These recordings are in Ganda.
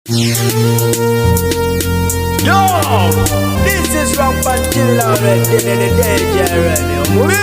Yo, this is Rampant Killer already, the DJ already.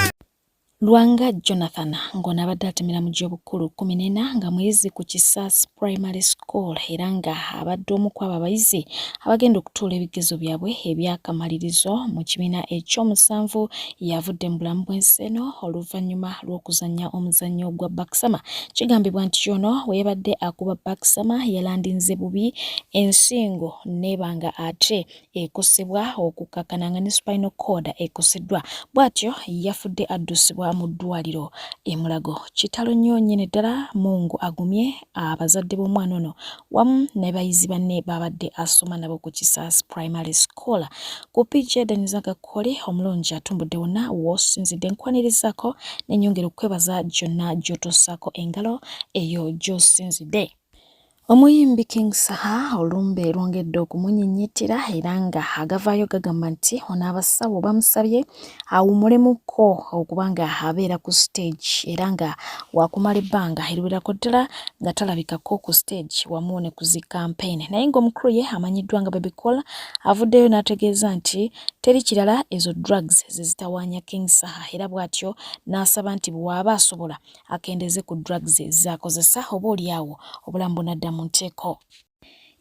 Lwanga Jonathan ng'ono abadde atemera mu gy'obukulu 14 nga muyizi ku Kisasi Primary School era nga abadde omu ku abo abayizi abagenda okutuula ebigezo byabwe ebyakamalirizo mu kibiina eky'omusanvu yavudde mu bulamu bw'ensi eno oluvannyuma lw'okuzannya omuzannyo gwa Baksama. Kigambibwa nti ono weebadde akuba Baksama yalandinze bubi ensingo nebanga ate ekosebwa okukakkana nga ne spinal cord ekoseddwa, bw'atyo yafudde addusibwa mu ddwaliro e Mulago. Kitalo nnyo nnyini ddala, Mungu agumye abazadde b'omwana ono wamu n'abayizi banne babadde asoma nabo ku Kisasi Primary School. Ku PJ Deniza Gakkole omulungi atumbudde wonna w'osinzidde nkwanirizako n'ennyongera okwebaza gyonna gy'otossaako engalo eyo gy'osinzidde. Omuyimbi King Saha olumbe lwongedde okumunyinyitira era nga agavaayo gagamba nti ono abasawo bamusabye awumulemuko okubanga abeera ku stage era nga wakumala ebbanga eriwerako ddala nga talabikako ku stage wamu ne ku zi campaign. Naye ng'omukulu ye amanyiddwa nga Baby Cool avuddeyo n'ategeeza nti teri kirala ezo drugs ze zitawaanya King Saha era bw'atyo n'asaba nti bw'aba asobola akendeze ku drugs z'akozesa oba oliawo obulamu bunadda mu nteeko.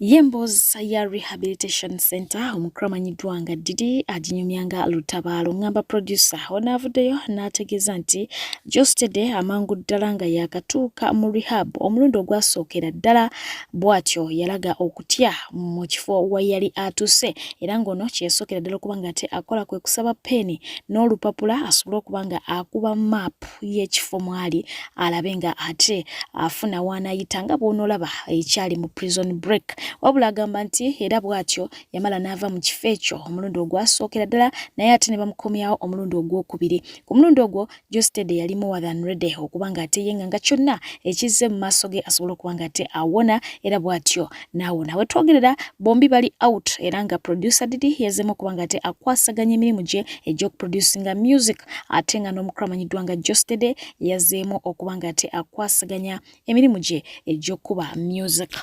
Yemboozi ya Rehabilitation Center omukulu amanyiddwa nga Didi aginyumyanga Lutabaalo ngamba producer ono avuddeyo n'ategeeza nti Jostede amangu ddala nga yakatuuka mu rehab omulundi ogwasookera ddala, bw'atyo yalaga okutya mu kifo we yali atuuse era ng'ono kye yasookera ddala okuba nga ate akola kwe kusaba peeni n'olupapula asobole okuba nga akuba maapu y'ekifo mwali alabe nga ate afuna w'anaayita nga bw'onoolaba ekyali mu prison break. Wabula agamba nti era bw'atyo yamala n'ava mu kifo ekyo omulundi ogwasookera ddala naye ate ne bamukomyawo omulundi ogwokubiri. Ku mulundi ogwo Jostede yali more than ready okuba nga ate yenga nga kyonna ekizze mu maaso ge asobole okuba nga ate awona era bw'atyo n'awona. We twogerera bombi bali out era nga producer Didi yazzeemu okuba nga ate akwasaganya emirimu gye egy'okuproducinga music ate nga n'omukulu amanyiddwa nga Jostede yazzeemu okuba nga ate akwasaganya emirimu gye egy'okuba music.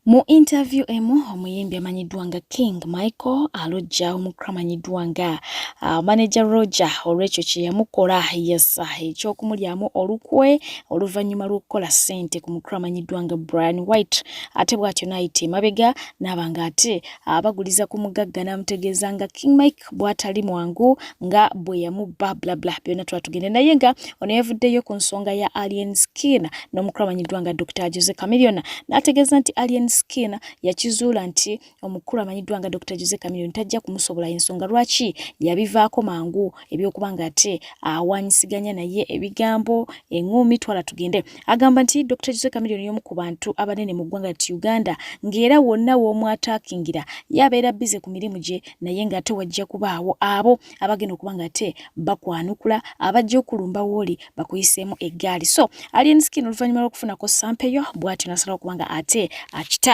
Mu interview emu omuyimbi amanyiddwa nga King Michael alojja omukulu amanyiddwa nga manager Roger olw'ekyo kye yamukola yassa ekyokumulyamu olukwe oluvannyuma lw'okukola ssente ku mukulu amanyiddwa nga Brian White ate bw'atyo n'ayita emabega n'abanga ate abaguliza ku mugagga n'amutegeeza nga King Mike bw'atali mwangu nga bwe yamubba bla bla byonna twatugende naye nga ono yavuddeyo ku nsonga ya Alien Skin n'omukulu amanyiddwa nga Dr. Jose Chameleone n'ategeeza nti Alien Skin yakizuula nti omukulu amanyiddwa nga Dr. Jose Chameleone tajja kumusobola ensonga lwaki yabivaako mangu ebyokuba nga ate awanyisiganya naye ebigambo eŋŋumi twala tugende. Agamba nti Dr. Jose Chameleone y'omu ku bantu abanene mu ggwanga ti Uganda ng'era wonna w'omwataakingira yabeera bize ku mirimu gye naye ng'ate wajja kubaawo abo abagenda okuba nga ate bakwanukula abajja okulumba wooli bakuyiseemu eggaali. So Alien Skin oluvannyuma lw'okufunako sampeyo bw'atyo n'asalawo okuba nga ate akita.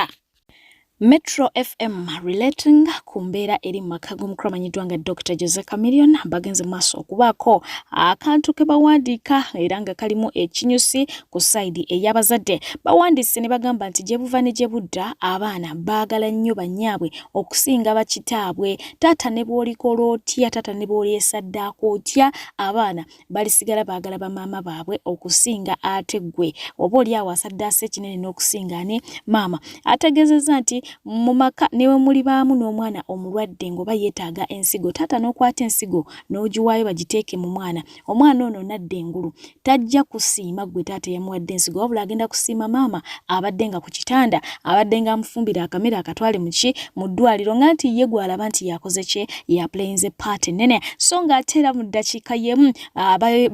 Metro FM relating ku mbeera eri mu maka g'omukulu amanyiddwa nga Dr. Jose Chameleone bagenze maaso okubaako akantu ke bawandiika era nga kalimu ekinyusi ku sayidi ey'abazadde. Bawandiise ne bagamba nti gye buva ne gye budda abaana baagala nnyo bannyaabwe okusinga bakitaabwe. Taata ne bw'olikola otya, taata ne bw'olyesaddaako otya, abaana balisigala baagala bamaama baabwe okusinga ate ggwe oba oli awo asaddaase ekinene n'okusinga ani maama. Ategeezezza nti mu maka newe muli baamu n'omwana omulwadde ng'oba yeetaaga ensigo, taata n'okwata ensigo n'ogiwaayo bagiteeke mu mwana, omwana ono nadda engulu tajja kusiima gwe taata yamuwadde ensigo wabula agenda kusiima maama abadde nga ku kitanda abadde nga amufumbira akamere akatwale mu ddwaliro nga nti ye gw'alaba nti yakoze kye yaplayinze paati nnene. So ng'ate era mu ddakiika y'emu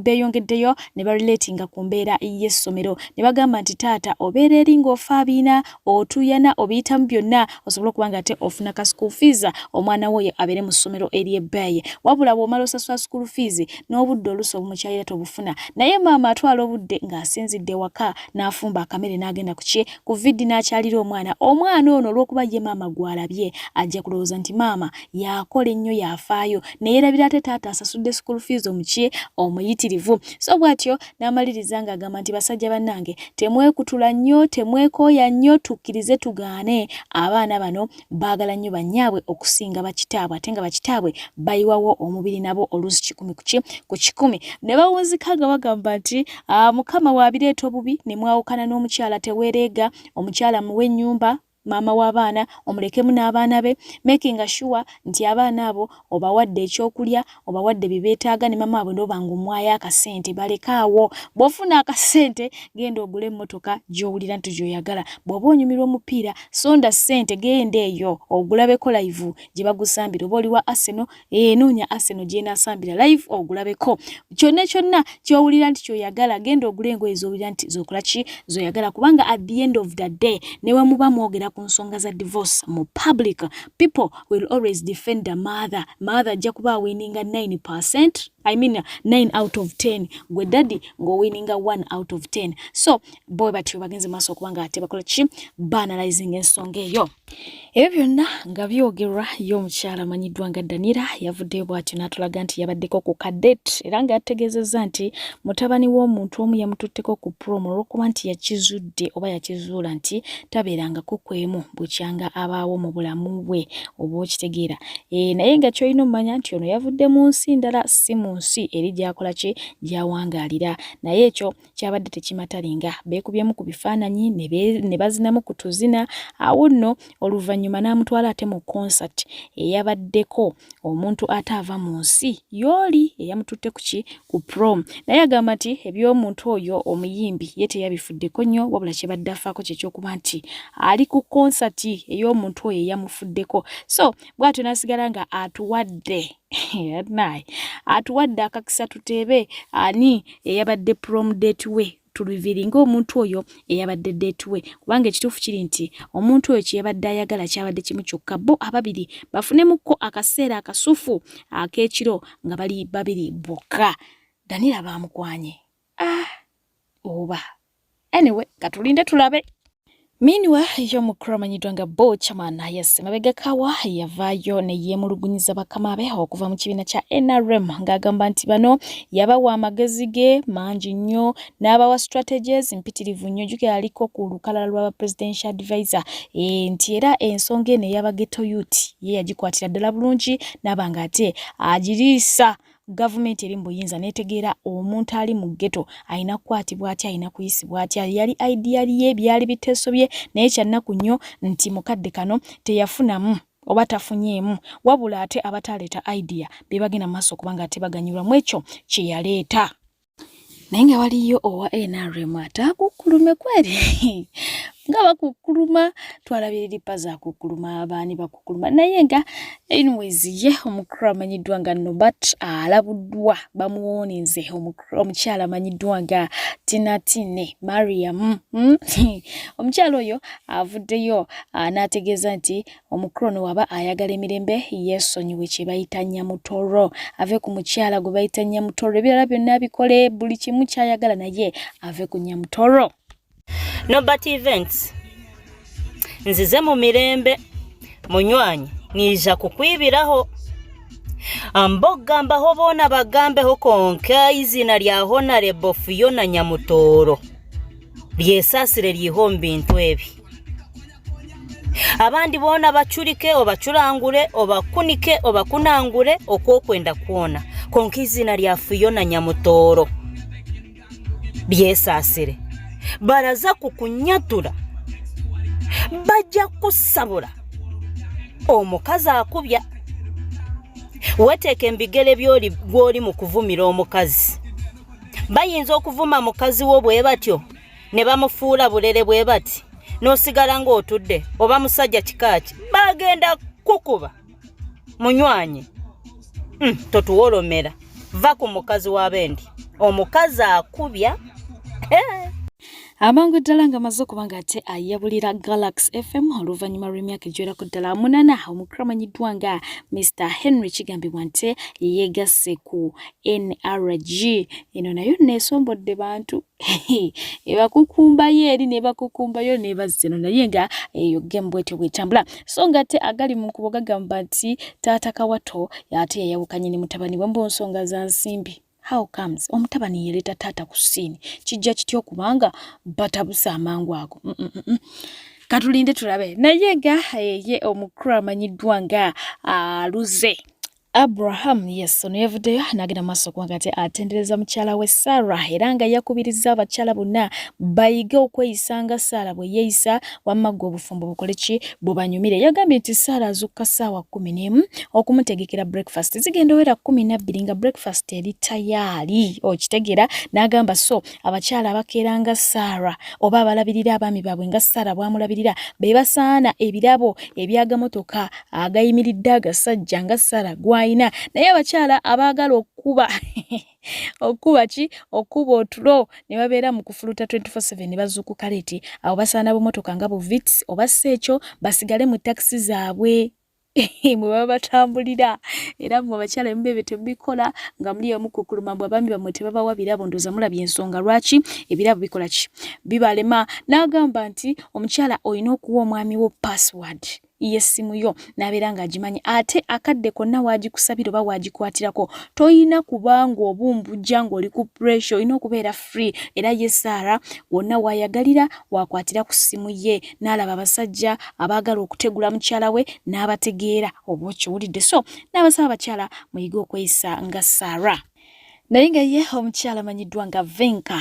beeyongeddeyo ne barelatinga ku mbeera y'essomero ne bagamba nti taata obeera eri ng'ofaabiina otuyana obiyitamu byonna byonna osobola okubanga ate ofuna ka school fees omwana wo abere mu ssomero ery'ebbeeyi wabula bw'omala osasula school fees n'obudde oluusi obumukyalira tobufuna naye maama atwala obudde ng'asinzidde waka n'afumba akamere n'agenda ku vidi n'akyalira omwana ono olw'okuba ye maama gw'alabye ajja kulowooza nti maama yakola ennyo yafaayo ne yeerabira ate taata asasudde school fees omuyitirivu so bw'atyo n'amaliriza ng'agamba nti basajja bannange temwekutula nnyo temwekooya nnyo tukkirize tugaane abaana bano baagala nnyo bannyaabwe okusinga bakitaabwe ate nga bakitaabwe bayiwawo omubiri nabo oluusi 10 ku 10 ne bawunzika nga bagamba nti mukama waabireeta obubi ne mwawukana n'omukyala teweereega omukyala muwe ennyumba maama w'abaana omulekemu n'abaana be making sure nti abaana abo obawadde ekyokulya obawadde bibeetaaga ne maama waabwe n'obanga omwayo akasente balekaawo bw'ofuna akasente genda ogule emmotoka gy'owulira nti gy'oyagala bw'oba onyumirwa omupiira sonda ssente genda eyo ogulabeko live gye bagusambira oba oli wa Arsenal noonya Arsenal gy'enaasambira live ogulabeko kyonna ky'owulira nti ky'oyagala genda ogule engoye z'owulira nti zokola ki zoyagala kubanga at the end of the day ne we muba mwogera ku nsonga za divorce mu public people will always defend the mother ajja kuba winninga 9%. I mean 9 out of 10 gwe daddy ngo winninga 1 out of 10 so boy batyo bagenze maso kubanga ate bakola ki banalizing ensonga eyo ebyo byonna nga byogerwa y'omukyala amanyiddwa nga Danira yavuddeyo bw'atyo n'atulaga nti yabaddeko ku cadet era nga yategeezezza nti mutabani w'omuntu omu yamututteko ku promo olw'okuba nti yakizudde oba yakizuula nti tabeeranga kukwemu bukyanga abaawo mu bulamu bwe oba okitegeera naye nga kyolina omumanya nti ono yavudde mu nsi ndala si mu nsi eri gyakola ki gyawangaalira naye ekyo kyabadde tekimatalinga beekubyemu ku bifaananyi ne bazinamu ku tuzina awo nno oluvannyuma n'amutwala ate mu concert eyabaddeko omuntu ataava mu nsi yooli eyamututte ku prom naye agamba nti eby'omuntu oyo omuyimbi ye teyabifuddeko nnyo wabula kyebadde afaako kyekyokuba nti ali ku concert ey'omuntu oyo eyamufuddeko so bw'atyo n'asigala nga atuwadde akakisa tuteebe ani eyabadde prom date we tuluviringa omuntu oyo eyabadde date we kubanga ekituufu kiri nti omuntu oyo kyeyabadde ayagala kyabadde kimu kyokka bo ababiri bafunemukko akaseera akasufu ak'ekiro nga bali babiri bokka Danira baamukwanye oba anyway katulinde tulabe. Meanwhile, y'omukulu amanyiddwa nga Bochaman yes mabega kawa yavaayo ne yeemulugunyiza bakama be okuva mu kibiina kya NRM ng'agamba nti bano yabawa amagezi ge mangi nnyo n'abawa strategies mpitirivu nnyo jjukira aliko ku lukalala lw'aba presidential advisor nti era ensonga eno ey'aba ghetto youth ye yagikwatira ddala bulungi n'abanga ate agiriisa government eri mbuyinza netegeera omuntu ali mu ghetto ayina kukwatibwa atya ayina kuyisibwa atya yali ideal ye byali biteesobye naye kyannaku nnyo nti mukadde kano teyafunamu oba tafunyeemu wabula ate abataleeta idea be bagenda maaso kubanga ate baganyulwa mu ekyo kye yaleeta naye nga waliyo owa NRM atakukkulume kweri nga bakukuluma twalabye lipa za kukuluma abaani bakukuluma naye nga anyways ye omukulu amanyiddwa nga Nobat alabuddwa bamuwonenze omukyala amanyiddwa nga Tinatine Mariam omukyala oyo avuddeyo n'ategeeza nti omukulu ono waba ayagala emirembe yeesonyiwe kye bayita Nyamutoro ave ku mukyala gwe bayita Nyamutoro ebirala byonna bikole buli kimu kyayagala naye ave ku Nyamutoro. Nobat Events nzize mu mirembe munywanyi niza kukwibiraho ambogambaho boona bagambeho konka izina lya Honorable Fiona Nyamutoro lyesaasire liho mu bintu ebi abandi boona bacurike obacurangure obakunike obakunangure okwokwenda kuona konka izina lya Fiona Nyamutoro lyesaasire baraza kukunyatura bajja kusabula omukazi akubya weteeke embigere by'oli mu kuvumira omukazi bayinza okuvuma mukazi wo bwe batyo ne bamufuula bulere bwe bati n'osigala ng'otudde oba musajja kikaaki bagenda kukuba munywanyi totuwolomera va ku mukazi w'abendi omukazi akubya Amangu ddala nga maze okubanga ate ayabulira Galaxy FM oluvannyuma lw'emyaka egiwerako ddala 8 omukulu amanyiddwa nga Mr. Henry Kigambibwa nti yeegasse ku NRG. Eno nayo neesombodde bantu ebakukumbayo eri nebakukumbayo nebazze eno naye nga eyo gemu bwetyo bwetambula. So nga ate agali mu nkubo gagamba nti taata Kawato ate yayawukanye ne mutabani we nsonga za nsimbi. How comes omutabani yeleta tata ku ssini kijja kityo kubanga batabusa amangu ago katulinde tulabe naye ga ye omukulu amanyiddwa nga aluze Abraham ono yavuddeyo n'agenda maaso kubanga ate atendereza mukyala we Sarah era nga yakubiriza abakyala bonna bayige okweyisa nga Sarah bwe yeeyisa wamma gwe obufumbo bukole ki bubanyumire. Yagambye nti Sarah azukka ssaawa 11 okumutegekera breakfast zigenda owera 12 nga breakfast eri tayaali okitegeera. N'agamba so abakyala abakeera nga Sarah oba abalabirira abaami baabwe nga Sarah bwamulabirira be basaana ebirabo ebyagamotoka agayimiridde agasajja nga Sarah ina naye abakyala abaagala okuba otulo ne babeera mu kufuluta 24/7 ne bazuukuka leeti abo basaana b'emmotoka nga bu Vitz oba Seekyo basigale mu takisi zaabwe mwe baba batambulira era mu abakyala mbebe tebikola nga muli omukukuluma mbwe abaami bamwe tebabawa birabo ndoza mulabye ensonga lwaki ebirabo bikola ki bibalema. N'agamba nti omukyala olina okuwa omwami wo password yesimu yo nabeera nga agimanyi ate akadde konna waagikusabira oba waagikwatirako toyina kubanga obumbujja ng'oli ku pressure olina okubeera free era ye Sarah wonna waayagalira waakwatira ku ssimu ye n'alaba abasajja abaagala okutegula mukyala we n'abategeera oba okiwulidde. So n'abasaba abakyala muyige okweyisa nga Sarah. Naye nga ye omukyala amanyiddwa nga Venka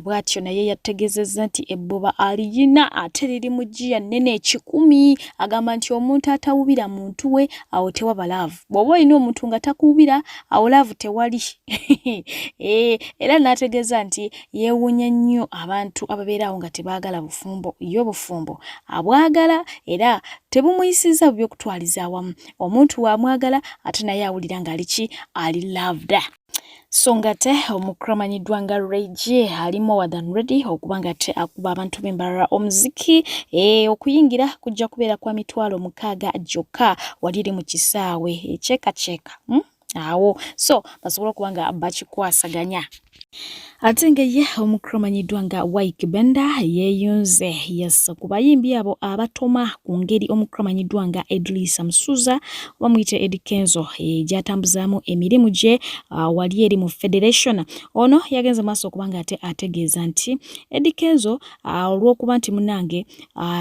bw'atyo naye yategeezezza nti ebbuba aliyina ate liri mu jjiya nnene 10. Agamba nti omuntu atawubira muntu we awo tewaba laavu. Bw'oba olina omuntu nga takuwubira awo laavu tewali. Era n'ategeeza nti yeewuunya nnyo abantu ababeerawo nga tebaagala bufumbo. Ye obufumbo abwagala era tebumuyisizza by'okutwaliza awamu. Omuntu wamwagala ate naye awulira ng'ali ki ali loved. So nga te omukulu amanyiddwa nga Reggie ali more than ready okubanga te akuba abantu b'embalala omuziki okuyingira kujja kubeera kwa mitwalo 6 gyokka waliri mu kisaawe echeka awo so basobola okubanga bakikwasaganya. Ate nga ye omukulu amanyiddwa nga Wyke Benda yeeyunze ku bayimbi abo abatoma ku ngeri omukulu amanyiddwa nga Edlisa Musuza bamuyite Eddie Kenzo gy'atambuzaamu emirimu gye wali eri mu Federation. Ono yagenze maaso okubanga ate ategeeza nti Eddie Kenzo olw'okuba nti munange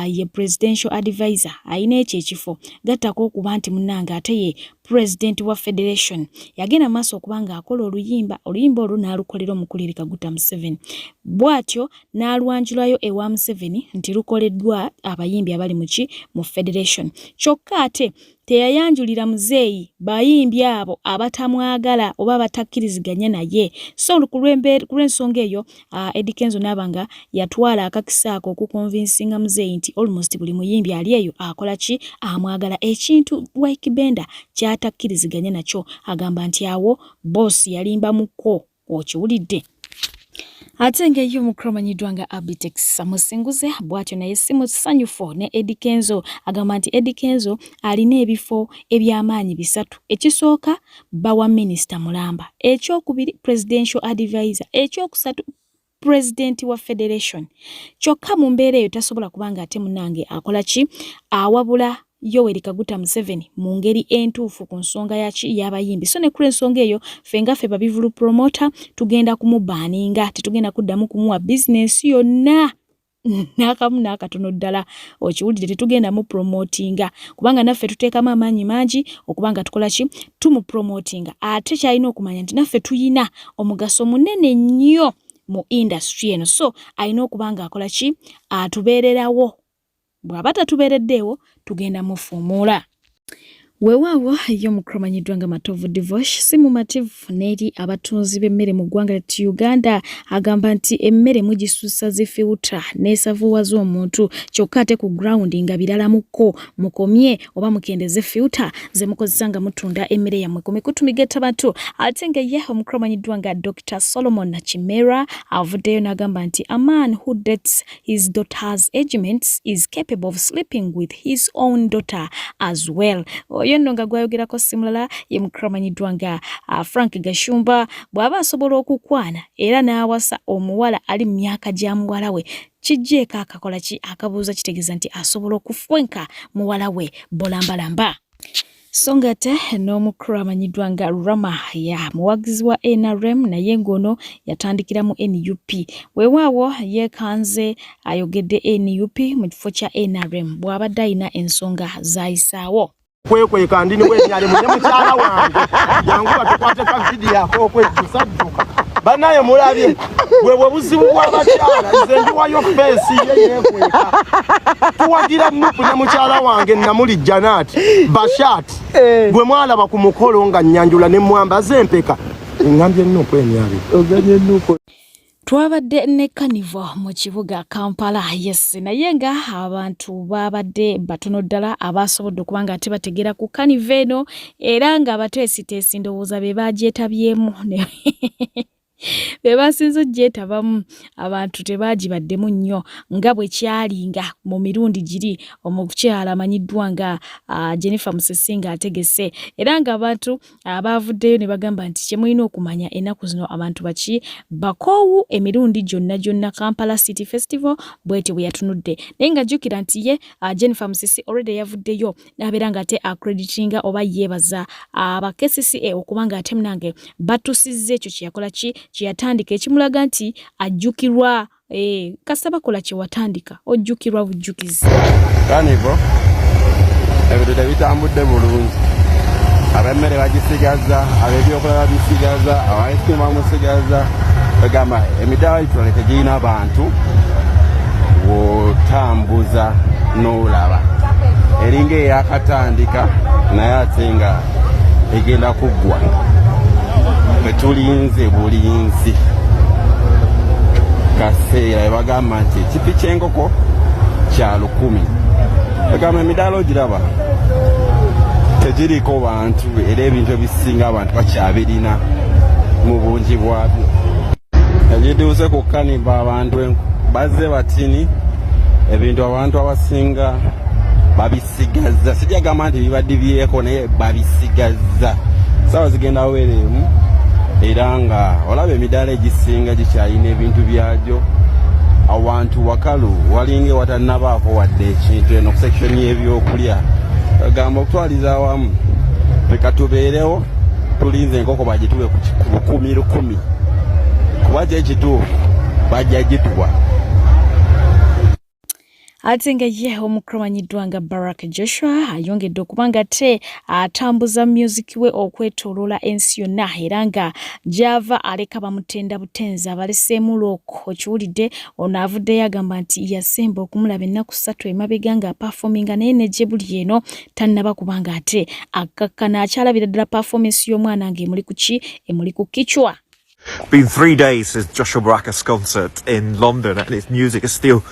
ye presidential advisor ayina ekyo ekifo gattako okuba nti munange ate ye president wa Federation yagenda maaso okubanga akola oluyimba olwo n'alukolera omukuliri Kaguta Museveni bw'atyo n'alwanjulayo ewa Museveni nti lukoleddwa abayimbi abali mu Federation. Kyokka ate teyayanjulira muzeeyi bayimbi abo abatamwagala oba batakkiriziganya naye. So ku lw'ensonga eyo Eddie Kenzo n'abanga yatwala akakisa ako okukonvinsinga muzeeyi nti almost buli muyimbi ali eyo akola ki amwagala. Ekintu Wyke Benda ky'atakkiriziganya nakyo agamba nti awo boss yalimba muko okiwulidde. Ate nga ye omukulu amanyiddwa nga Abitex Musinguze bw'atyo naye si musanyufu ne Eddie Kenzo. Agamba nti Eddie Kenzo alina ebifo eby'amaanyi 3. Ekisooka bawa minisita Mulamba, ekyokubiri presidential advisor, ekyokusatu president wa Federation. Kyokka mu mbeera eyo tasobola kubanga ate munange akola ki awabula Yoweri Kaguta Museveni mu ngeri entuufu ku nsonga y'abayimbi. So ne kule ensonga eyo ffe babivulu promoter tugenda kumubaaninga tetugenda kuddamu kumuwa business yonna n'akamu n'akatono ddala okiwulidde tetugenda mu promotinga kubanga naffe tuteekamu amaanyi mangi okubanga tukola ki tumupromotinga. Ate kyalina okumanya nti naffe tuyina omugaso munene nnyo mu industry eno. So alina okubanga akola ki atubeererawo. Bw'aba tatubeereddeewo tugenda mufuumuula. Weewaawo yo mukromanyiddwa nga Matovu Divosh si mumativu n'eri abatunzi b'emmere mu ggwanga lyattu Uganda agamba nti emmere mugisusa zifiuta n'esavuwa z'omuntu kyokka ate ku ground nga biralamuko mukomye oba mukendeze fiuta ze mukozesa nga mutunda emmere yammwe ku mikutu migettabatu ate nga ye omukromanyiddwa nga Dr. Solomon Chimera avuddeyo n'agamba nti a man who dates his daughter's ailments is capable of sleeping with his own daughter as well. Oyo nno nga gwayogerako simulala ye mukromanyiddwa nga Frank Gashumba bw'aba asobola okukwana era n'awasa omuwala ali mu myaka gya muwala we kijjeeko akakola ki akabuuza kitegeeza nti asobola okufwenka muwala we bolambalamba. So ngate n'omukromanyiddwa nga Rama ya muwagizi wa NRM naye ngono yatandikira mu NUP. Weewaawo yeekanze ayogedde NUP mu kifo kya NRM bw'abadde alina ensonga zayisaawo. Kwekweka ndini wenyale munye mukyala wange yangu batukwate ka video yako okwejusadduka banaye mulabye bwe buzibu bw'abakyala nze ndi wayo face yeyekweka tuwagira nupu ne mukyala wange namuli Janat Bashat gwe mwalaba ku mukolo nga nyanjula ne mwambaze empeka ngambye nupu enyali oganye nupu. Twabadde ne Carnival mu kibuga Kampala yes naye nga abantu babadde batono ddala abasobodde okuba nga ate bategera ku Carnival eno era nga abateesiteesi ndowooza be bagyetabyemu bebasinze ogyetabamu abantu tebagibaddemu nnyo nga bwe kyalinga mu mirundi giri omukyala amanyiddwa nga Jennifer Musesinga ategese era nga abantu abavuddeyo ne bagamba nti kyemulina okumanya ennaku zino abantu baki bakoowu emirundi gyonna Kampala City Festival bwete bwe yatunudde naye nga jjukira nti ye Jennifer Musisi already yavuddeyo n'abeera nga ate accreditinga oba yeebaza aba-KCCA okuba nga ate munange batusizza ekyo kyeyakola ki kyeyatandika ekimulaga nti ajjukirwa kasaba kola kyewatandika ojjukirwa bujjukizi. Carnival ebintu tebitambudde bulungi ab'emmere bagisigaza ab'ebyokulaba bisigaza aba-ice bamusigaza bagamba emidaala gitwale tegirina abantu wotambuza n'olaba eringa eyakatandika naye ate nga egenda kuggwa betulinze bulinzi kaseera bagamba nti ekipi ky'enkoko kya 1,000 bagamba emidaala ogiraba tegiriko bantu era ebintu ebisinga abantu bakyabirina mu bungi bwabyo egituuse ku Carnival abantu bazze batini ebintu abantu abasinga babisigaza sijagamba nti bibadde byeko naye babisigaza sawa zigenda weeremu era nga olaba emidaala egisinga gikyalina ebintu byagyo awantu wakalu walinga watannabaako wadde ekintu eno ku section y'ebyokulya agamba okutwaliza awamu leka tubeerewo tulinze enkoko bagituwe ku 1,000 kuba kyekituufu bajja gituwa. Ate nga ye omukromanyiddwa nga Barack Joshua ayongedde okuba nga ate atambuza music we okwetooloola ensi yonna era nga gy'ava aleka bamutenda butenzi abaleseemu looko okiwulidde ono avuddeyo agamba nti yasemba okumulaba ennaku 3 emabega nga performinga naye ne gye buli eno tannaba kuba nga ate akakkana akyalabira ddala performance y'omwana ng'emuli ku ki emuli ku kichwa. Been 3 days since Joshua Baracus concert in London and his music is still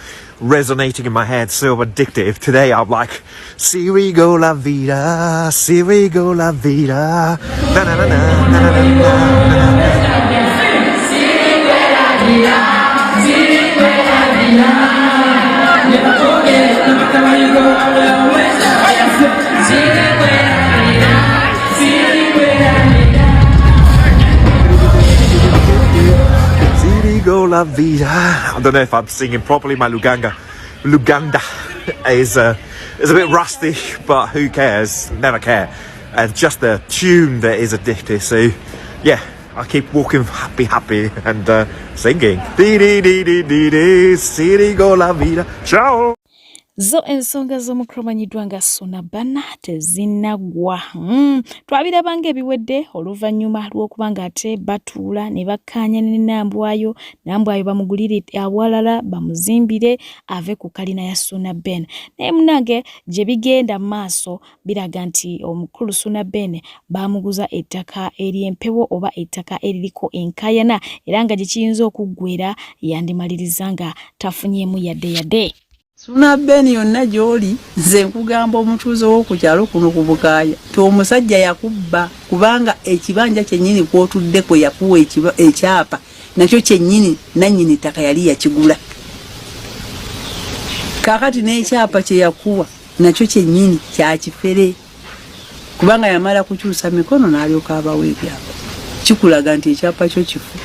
resonating in my head, so addictive. Today I'm like, si we go la vida, si we go la vida, na na na na na na na. La vida. I don't know if I'm singing properly. My Luganda is a bit rusty, but who cares? Never care. And just the tune that is addictive. So yeah, I keep walking happy and singing. Di di di di di di, Siri go la vida. Ciao. Zo ensonga z'omukumanyiddwa nga Sunabana tezinnagwa. Twabirabanga ebiwedde oluvannyuma lw'okuba ng'ate batuula ne bakkaanya ne Nambwayo bamugulire awalala bamuzimbire ave ku kalina ya Sunabena. Naye munnange gye bigenda mu maaso biraga nti omukulu Sunabena baamuguza ettaka ery'empewo oba ettaka eririko enkaayana era nga gye kiyinza okuggwera yandimaliriza nga tafunyeemu yadde. Sunabena yonna gy'oli nze nkugamba omutuuze w'oku kyalo kuno ku Bukaaya ti omusajja yakubba kubanga ekibanja kyennyini kw'otudde kwe yakuwa ekyapa nakyo kyennyini nannyini ttaka yali yakigula. Kaakati n'ekyapa kye yakuwa nakyo kyennyini kyakifere kubanga yamala kukyusa mikono n'alyoka abawo ebyapa. Kikulaga nti ekyapa kyo kifu.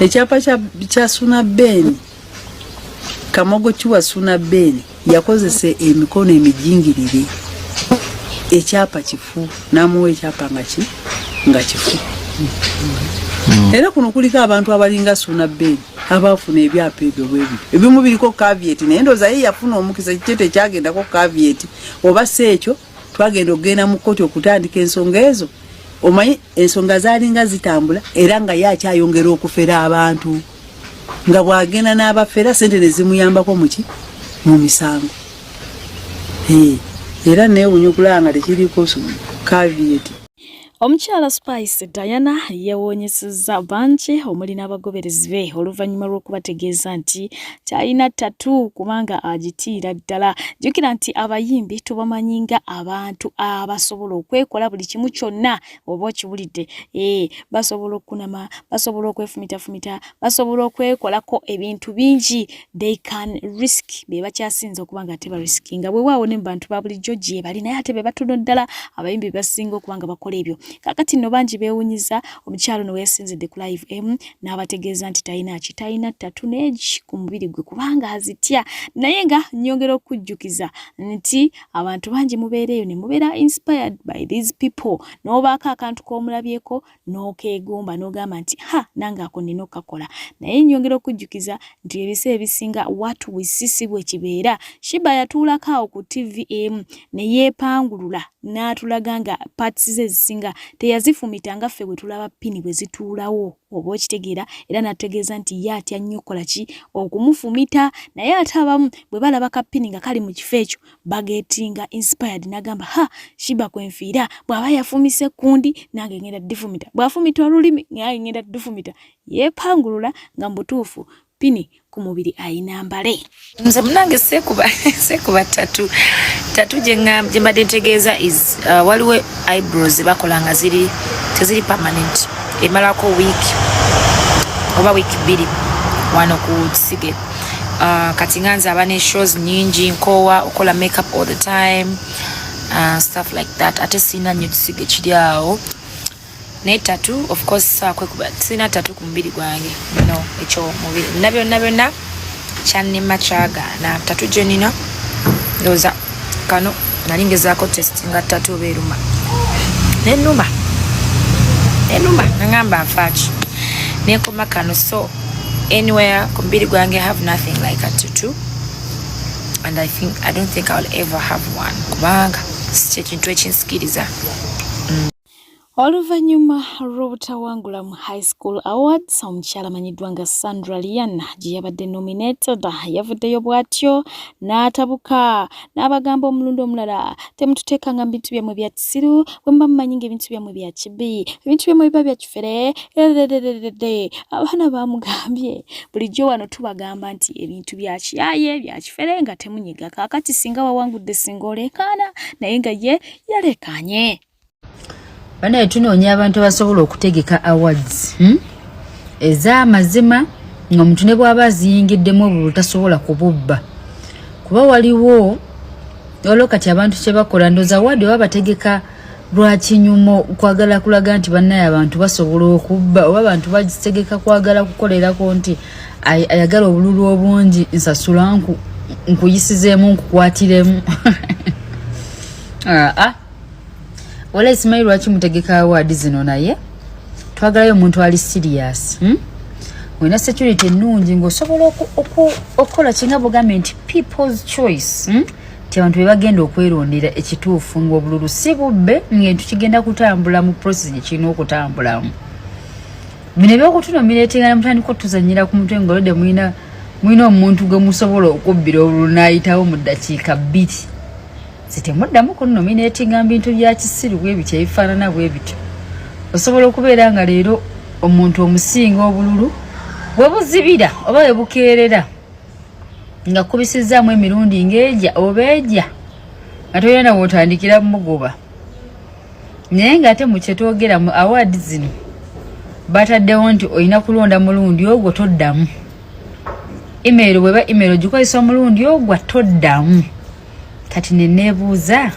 Ekyapa kya Sunabena Kamogo Chiwa Sunabena yakozesa emikono emijingirire ekyapa kifu namuwa ekyapa nga kifu. Era kuno kuliko abantu abalinga Sunabena abafuna ebyapa ebyo bwebi ebimu biriko caveat naye ndoza ye yafuna omukisa kitete kyagendako caveat oba sekyo twagenda okugenda mu kkooti okutandika ensonga ezo. Omanyi ensonga zaalinga zitambula era nga yakyayongera okufera abantu nga bwagenda n'abafera sente ne zimuyambako mu misango. Era neewunya okulaba nga tekiriko caveat. Omukyala Spice Diana yeewonyesezza bangi omuli n'abagoberezi be oluvannyuma lw'okubategeeza nti kyalina ttatu kubanga agitiira ddala. Jjukira nti abayimbi tubamanyi nga abantu abasobola okwekola buli kimu kyonna oba okiwulidde. Basobola okunama, basobola okwefumitafumita, basobola okwekolako ebintu bingi. They can risk be bakyasinza okuba nga teba riskinga. Bwe waawo ne mu bantu ba bulijjo gye bali naye ate be batono ddala abayimbi basinga okuba nga bakola ebyo. Kakati no bangi beewunyiza omukyalo no weesinzidde ku Live M n'abategeeza nti talina ttatu n'egi ku mubiri gwe kubanga azitya. Naye nga nnyongera okujjukiza nti abantu bangi mubeereyo ne mubeera inspired by these people n'obaako akantu k'omulabyeko n'okeegomba n'ogamba nti nange ako nina okakola. Naye nnyongera okujjukiza nti ebiseera ebisinga what we see bwe kibeera. Shiba yatuulako awo ku TVM ne yeepangulula n'atulaga nga parts ze zisinga teyazifumita nga ffe bwe tulaba pini bwe zituulawo oba okitegeera era n'ategeeza nti ye atya nnyo okukola ki okumufumita. Naye ate abamu bwe balaba kapini nga kali mu kifo ekyo bagetinga inspired n'agamba Shiba kwenfiira bw'aba yafumise kundi nange ngenda ddifumita, bw'afumita olulimi nange ngenda ddifumita. Yeepangulula nga mu butuufu pini ku mubiri ayina mbale. Nze munange sekuba tatu gye mbadde ntegeeza is waliwo eyebrows bakola nga teziri permanent emalako week oba week 2 wano ku Kisige. Kati nga nze aba ne shows nyingi nkowa okola makeup all the time stuff like that. Ate sina nnyo Kisige kiri awo naye tatu of course kwekuba sina tatu ku mubiri gwange ekyo mubiri byonna kyannema kyagaana. Tatu gye nina ndowooza kano nali ngezaako testinga tatu oba eruma nenuma nangamba nfaaki nenkoma kano. So anywhere ku mubiri gwange I have nothing like a tattoo and I don't think I'll ever have one kubanga si ekintu ekinsikiriza. Oluvannyuma lw'obutawangula mu High School Awards, omukyala amanyiddwa nga Sandra Liana gye yabadde nominated yavuddeyo bw'atyo n'atabuka n'abagamba omulundi omulala temututeekanga mu bintu byammwe bya kisiru bwe muba mumanyi ng'ebintu byammwe bya kibi, ebintu byammwe biba bya kifere. Abaana baamugambye bulijjo wano tubagamba nti ebintu bya kiyaye bya kifere nga temunyiga. Kaakati singa wawangudde singa oleekaana naye nga ye yaleekaanye. Bana tunoonya abantu abasobola okutegeka awards ez'amazima ng'omuntu ne bw'aba aziyingiddemu obululu tasobola kububba kuba waliwo olwo kati abantu kye bakola ndooza awadi oba bategeka lwa kinyumo kwagala kulaga nti bannaye abantu basobola okubba oba abantu bagitegeka kwagala kukolerako nti ayagala obululu obungi nsasula nkuyisizeemu nkukwatiremu. Wala Ismail lwaki mutegeka award zino naye twagalayo omuntu ali serious wena security ennungi ng'osobola okukola kinga government people's choice ti abantu be bagenda okwerondera ekituufu ng'obululu si bubbe ng'entu kigenda kutambula mu process kirina okutambulamu. Bino ebyokutunomiratinga ne mutandika otuzannyira ku mutwe ng'olwadde mulina omuntu gwe musobola okubbira obululu n'ayitawo mu ddakiika 2 sitemuddamu kunominatinga bintu bya kisiru bwebityo ebifaanana bwe bityo. Osobola okubeera nga leero omuntu omusinga obululu bwe buzibira oba bwe bukeerera nga kubisizaamu emirundi ng'ejja oba ejja nga toyana bw'otandikira mugoba. Naye ng'ate mu kye twogera mu awaadi zino bataddewo nti olina kulonda mulundi ogwo toddamu. Email bweba email gikozesa omulundi ogwo toddamu. Kati neneebuuza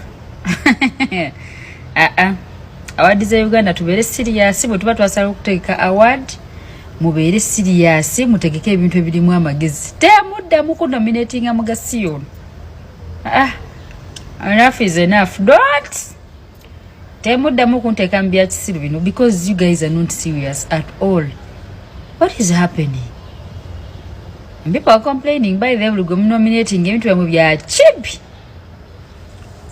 awaadi za Uganda tubeere serious bwe tuba twasala okuteeka award mubeere serious mutegeke ebintu ebirimu amagezi. Temuddamu kunominatinga mugasi ono. Enough is enough. Don't. Temuddamu kunteeka mu bya kisiru bino because you guys are not serious at all. What is happening? People are complaining by the way nominating ebintu byamwe bya cheap.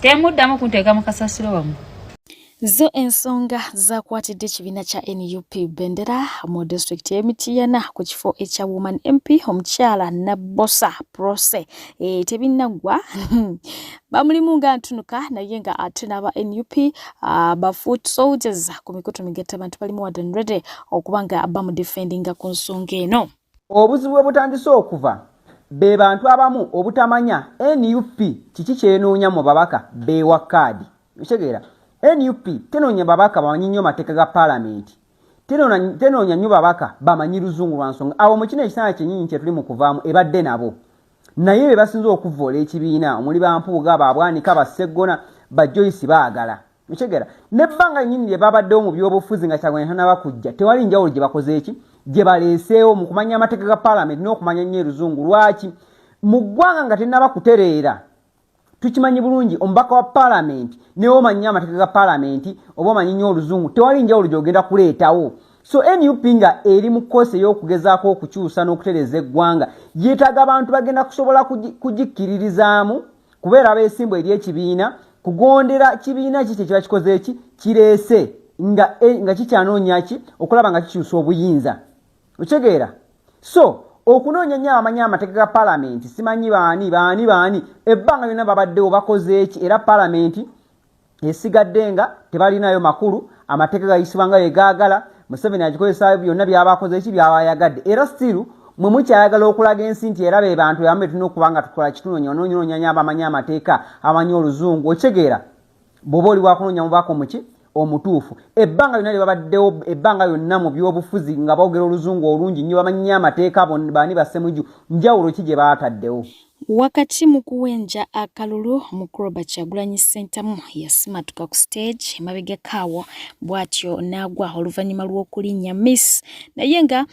Temuddamu kunteeka mu kasasiro wamu. Zo ensonga zakwatidde ekibiina kya NUP Bendera mu district y'Emityana ku kifo ekya Woman MP omukyala Nabbosa Prose tebinnagwa bamulimu nga ntunuka naye nga ate n'aba NUP ba foot soldiers ku mikutu migette abantu balimu wadden ready okuba nga bamudefendinga ku nsonga eno. Obuzibu butandise okuva be bantu abamu obutamanya NUP kiki kyenoonya mu babaka bewa kaadi. Ekitegeera NUP tenoonya babaka bamanyi nnyo mateeka ga parliament. Tenoonya nnyo babaka bamanyi luzungu lwa nsonga. Awo mu kino ekisaala kyennyini kye tuli mu kuvaamu ebadde nabo. Naye be basinza okuvoola ekibiina omuli bampuuga babwanika baseggona ba Joyce baagala. Ekitegeera n'ebbanga nnyini lye babaddewo mu by'obufuzi nga Kyagulanyi tanaba kujja tewali njawulo gye bakoze eki gye baleeseewo mu kumanya amateeka ga parliament n'okumanya nnyo eruzungu. Lwaki mu ggwanga nga tennaba kutereera tukimanyi bulungi omubaka wa parliament newo manyi amateeka ga parliament oba omanyi nnyo oluzungu tewali njawulo gy'ogenda kuleetawo. So NUP nga eri mu kkosi ey'okugezaako okukyusa n'okutereza eggwanga yeetaaga abantu bagenda kusobola kugikkiririzaamu kubeera beesimbu eri ekibiina kugondera kibiina ki kiba kikoze eki kireese nga kikyanoonya ki okulaba nga kikyusa obuyinza. Okitegeera so okunoonya nnyo abamanyi amateeka ga parliament simanyi baani ebbanga lyonna babaddewo bakoze eki era parliament esigadde nga tebalinayo makulu amateeka gayisibwa nga yegaagala. Museveni agikozesa byonna byabakoze eki byabayagadde era still mwe mukyayagala okulaga ensi nti era be bantu yambe tulina okuba nga tukola kitunoonya abamanyi amateeka amanyi oluzungu. Okitegeera bw'oba oli wakunoonya mubaka omuki omutuufu ebbanga lyonna lyebabaddewo ebbanga lyonna mu by'obufuzi nga boogera oluzungu olungi nnyo bamanyi amateeka baani bassemuju njawulo ki gye baataddewo. Wakati mu kuwenja akalulu Mukuroba Kyagulanyi Ssentamu yasimatuka ku stage emabega kaawo bw'atyo n'agwa oluvannyuma lw'okulinnya Miss naye nga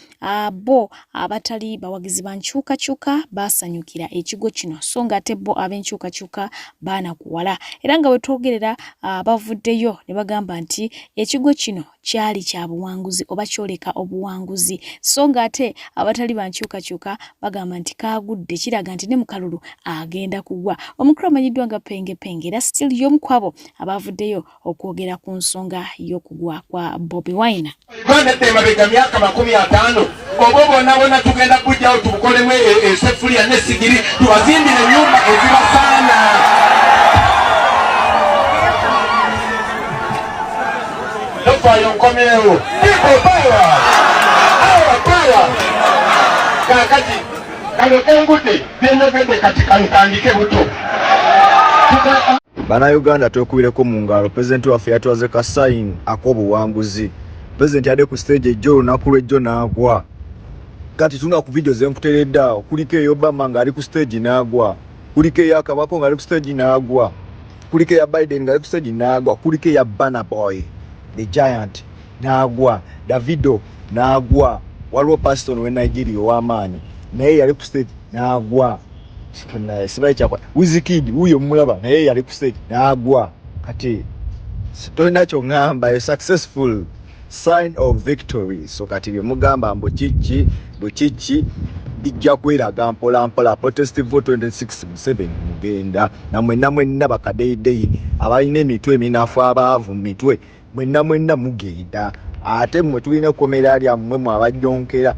bo abatali bawagizi ba nkyukakyuka baasanyukira ekigo kino so nga ate bo ab'enkyukakyuka baanakuwala era nga bwe twogerera bavuddeyo ne bagamba nti ekigo kino kyali kya buwanguzi oba kyoleka obuwanguzi so nga ate abatali ba nkyukakyuka bagamba nti kaagudde kiraga nti ne mu kalulu agenda kugwa. Omukulu amanyiddwa nga Penge era still y'omu kwabo abavuddeyo okwogera ku nsonga y'okugwa kwa Bobi Wine. Uganda temabega myaka 50 obo bonna tugenda kujjawo tubukolemu esefulya n'essigiri tubazimbire ennyumba ezibasaana. Tofayo nkomeewo power kakati kalokengudde byenogedde kati kantandike buto. Bannayuganda twekubireko mu ngalo pulezidenti waffe yatwaze ka sayini ak'obuwanguzi. Pulezidenti yadde ku stage ejjo olunaku lw'ejjo n'agwa. Kati tuna ku video zenkuteredde awo kuliko eya Obama ng'ali ku stage n'agwa, kuliko eya Kabako ng'ali ku stage n'agwa, kuliko eya Biden ng'ali ku stage n'agwa, kuliko eya Burna Boy the giant n'agwa, Davido n'agwa, waliwo Paston w'e Nigeria ow'amaanyi naye yali ku stage n'agwa. Sibaye kyakwa Wizkid huyo mulaba naye yali ku stage n'agwa. Kati tolina kyongamba successful sign of victory. So kati mugamba mbochichi bijja kweraga mpola protest vote 26/7 mugenda namwe bakadede abalina emitwe minafu abaavu mitwe mwenna mugenda ate mwe tulina komera ali amwe mu abajonkera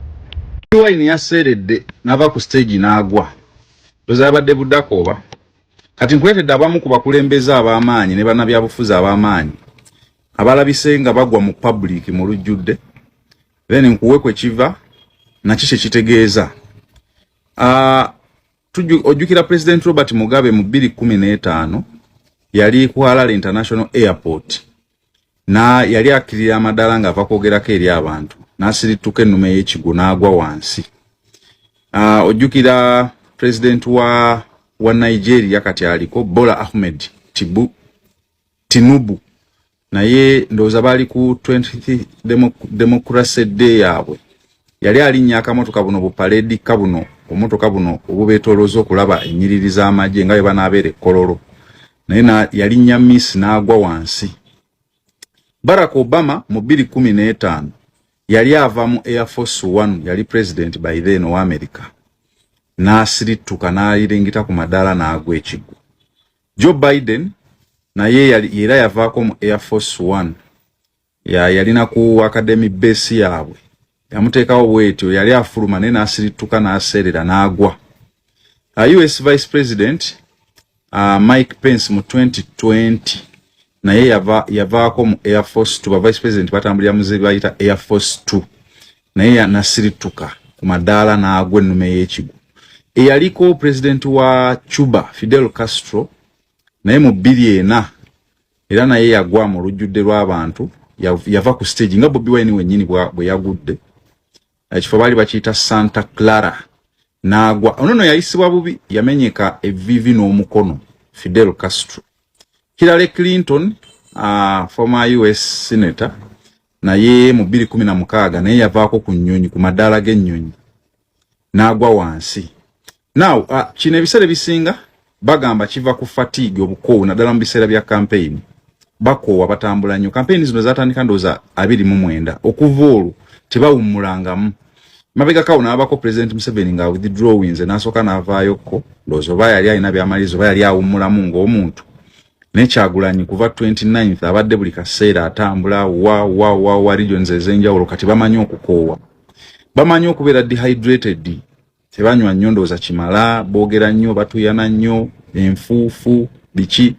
wine yaseredde nava ku stage n'agwa tozabadde buddakoba kati nkwetedde abamu ku bakulembeza ab'amaanyi ne bannabyabufuzi ab'amaanyi abalabise nga bagwa mu public mu lujjudde then nkuwe kwe kiva nakishe kitegeeza ojjukira President Robert Mugabe mu 2015 yali ku Harare International Airport na yali akirira amadala nga ava kwogerako eri abantu n'asirituka ennume y'ekigo n'agwa wansi. Ojjukira President wa Nigeria kati aliko Bola Ahmed Tinubu naye ndowooza bali ku 20th Democracy Day yaabwe yali alinnya akamotoka buno bupaledi kabuno omotoka buno obubeetolooza okulaba ennyiriri z'amagye nga bwe banaabeera ekkololo naye yalinnya miss n'agwa wansi. Barack Obama mu 2015 yali ava mu Air Force One yali president by then wa America n'asirituka n'alirengita ku madaala n'agwa ekigwo. Joe Biden naye era yavaako mu Air Force One yalina ku academy base yaabwe yamuteekawo bwetyo yali afuluma naye n'asirituka n'aserera n'agwa. US Vice President Mike Pence mu 2020 naye yavaako mu Air Force 2 Vice President batambulira mu zebyo bayita Air Force 2 naye nasirituka ku madaala n'agwa ennume y'ekigo. Eyaliko President wa Cuba Fidel Castro naye mu 2004 era naye yagwa mu lujjudde lw'abantu yava ku stage nga Bobi Wine wennyini bwe yagudde ekifo baali bakiyita Santa Clara n'agwa. Ono yayisibwa bubi yamenyeka evivi n'omukono Fidel Castro. Hillary Clinton former US senator naye mu 2016 naye yavaako ku nnyonyi ku madaala g'ennyonyi n'agwa wansi. Now kino ebiseera bisinga bagamba kiva ku fatigue obukoowu naddala mu biseera bya campaign bakoowa batambula nnyo. Campaign zino zatandika ndowooza 29 okuva olwo tebawummulangamu. Mabega kawo n'abako President Museveni nga withdrawings n'asooka n'avaayokko ndowooza oba yali alina by'amalizo oba yali awummulamu ng'omuntu. Nekyagulanyi kuva 29th abadde buli kaseera atambula wa regions ez'enjawulo kati bamanyi okukoowa. Bamanyi okubeera dehydrated. Tebanywa nnyo ndowooza kimala boogera nnyo batuyana nnyo enfuufu biki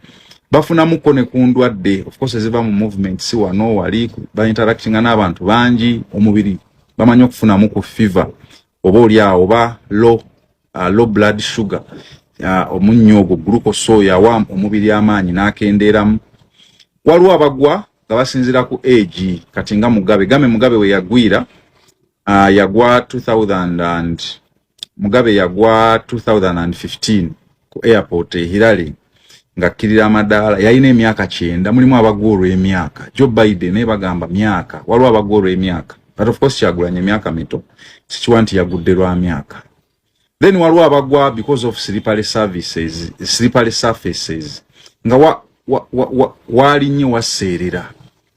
bafunamuko ne ku ndwadde of course eziva mu movement si wano wali ba interactinga n'abantu bangi omubiri bamanyi okufunamu ku fever oba oli awo oba low blood sugar omunnyogo glucose yawa omubiri amaanyi n'akendeeramu. Waliwo abagwa nga basinzira ku age kati nga Mugabe we yagwira yagwa 2000 Mugabe yagwa 2015 ku airport Hirale nga kirira amadaala yalina emyaka 9 mulimu abagoro emyaka. Joe Biden bagamba myaka waliwo abagoro emyaka but of course Kyagulanyi emyaka mito sikiwanti yagudde lwa myaka. Then waliwo abagwa because of slippery surfaces nga wali nnyo waseerera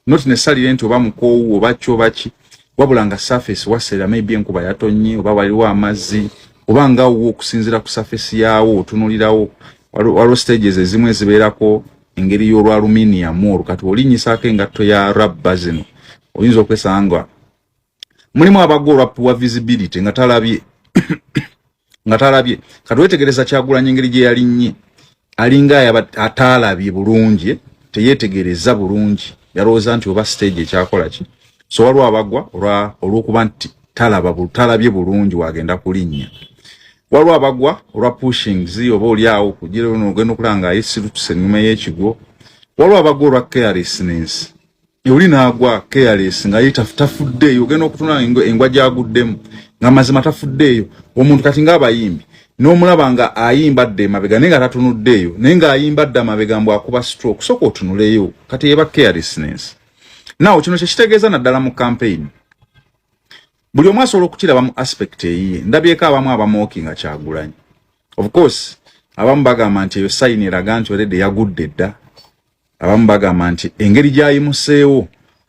not necessarily nti oba mukoowu oba kyo baki wabula nga surface waseerera maybe enkuba yatonnye oba waliwo amazzi oba nga wo okusinzira ku surface yaawo otunulirawo waliwo stages ezimu ezibeerako engeri y'olwa aluminium olwo kati olinyisaako engatto ya rubber zino oyinza okwesanga mulimu abagwa olwa poor visibility nga talabye kati wetegereza Kyagulanyi engeri gye yalinnye alinga ataalabye bulungi teyetegereza bulungi yalowooza nti oba stage ekyakola ki. So waliwo abagwa olw'okuba nti talabye bulungi wagenda kulinnya. Waliwo abagwa olwa pushings oba oli awo kugira ogenda okulanga ayisirutuse ennyuma y'ekigo. Waliwo abagwa olwa carelessness oli n'agwa careless nga tafuddeeyo ogenda okutuna engwa gy'aguddemu nga mazima tafuddeeyo. Omuntu kati ng'abayimbi n'omulaba nga ayimba dde emabega naye nga tatunuddeeyo naye ng'ayimba dde amabega mbu akuba stroke soka otunuleyo kati yeba carelessness. Now kino kyekitegeeza naddala mu campaign buli omu asobola okukiraba mu aspect eyiye. Ndabyeko abamu abamooki nga Kyagulanyi of course abamu bagamba nti eyo sayini eraga nti already yagudde dda. Abamu bagamba nti engeri gy'ayimuseewo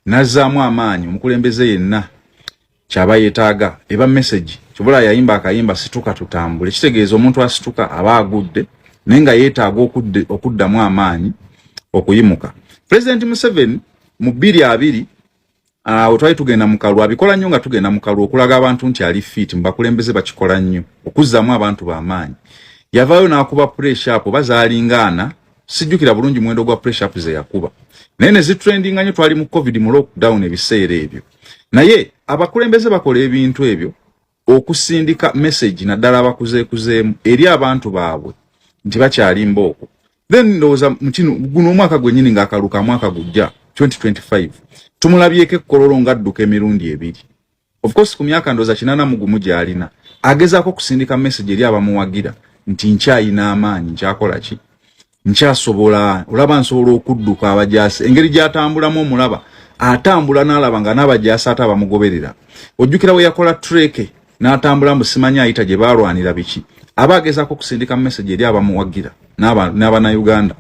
nazaamu amaanyi omukulembeze yenna kyaba yeetaaga eba message kibula yayimba akayimba situka tutambule kitegeeza omuntu asituka aba agudde naye nga yeetaaga okuddamu amaanyi okuyimuka. President Museveni mu 2020 twali tugenda mu kalulu abikola nnyo nga tugenda mu kalulu okulaga abantu nti ali fit mbakulembeze bakikola nnyo okuzzamu abantu b'amaanyi. Yavaayo n'akuba pressure up bazaalingana sijjukira bulungi mwendo gwa pressure up ze yakuba naye ne zitrendinga nnyo twali mu covid mu lockdown ebiseera ebyo naye abakulembeze bakola ebintu ebyo okusindika message naddala abakuzeekuzeemu eri abantu baabwe nti bakyali mbooko. Then ndowooza guno omwaka gwennyini ng'akaluka mwaka gujja 2025 tumulabyeko ekkololo ng'adduka emirundi ebiri. Of course ku myaka ndowooza 80 gy'alina agezaako kusindika message eri abamuwagira nti nkyayina amaanyi nkyakola ki nkyasobola olaba nsobola okudduka abajaasi engeri gy'atambulamu omulaba atambula n'alaba nga n'abajaasi ate abamugoberera. Ojjukira we yakola treke n'atambula mu simanyi ayita gye baalwanira biki aba agezaako kusindika message eri abamuwagira n'abannayuganda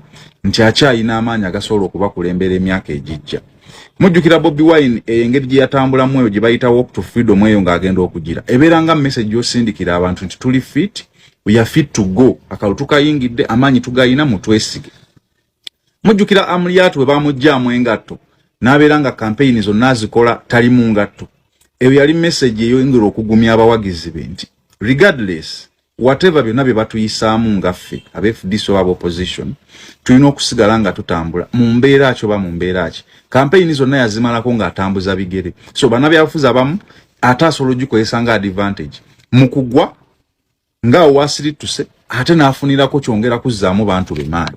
nti akyayina amaanyi agasobola okubakulembera emyaka egijja. Mujjukira Bobi Wine engeri gye yatambulamu eyo gye bayita walk to freedom eyo ng'agenda okugira ebeera nga message y'osindikira abantu nti tuli fit we are fit to go akalutu kayingidde amaanyi tugayina mutwesige. Mujjukira Amuriatu we bamuggyaamu engatto n'abeera nga campaign zonna azikola tali mu ngatto eyo yali message eyongera okugumya abawagizi be nti regardless whatever byonna bye batuyisaamu ngaffe aba-FDC oba opposition tulina okusigala nga tutambula mu mbeera ki oba mu mbeera ki. Campaign zonna yazimalako ng'atambuza bigere so bannabyabufuzi abamu ate asobola ogikozesa nga advantage mu kugwa nga owasirituse ate n'afunirako kyongera kuzzaamu bantu be maanyi.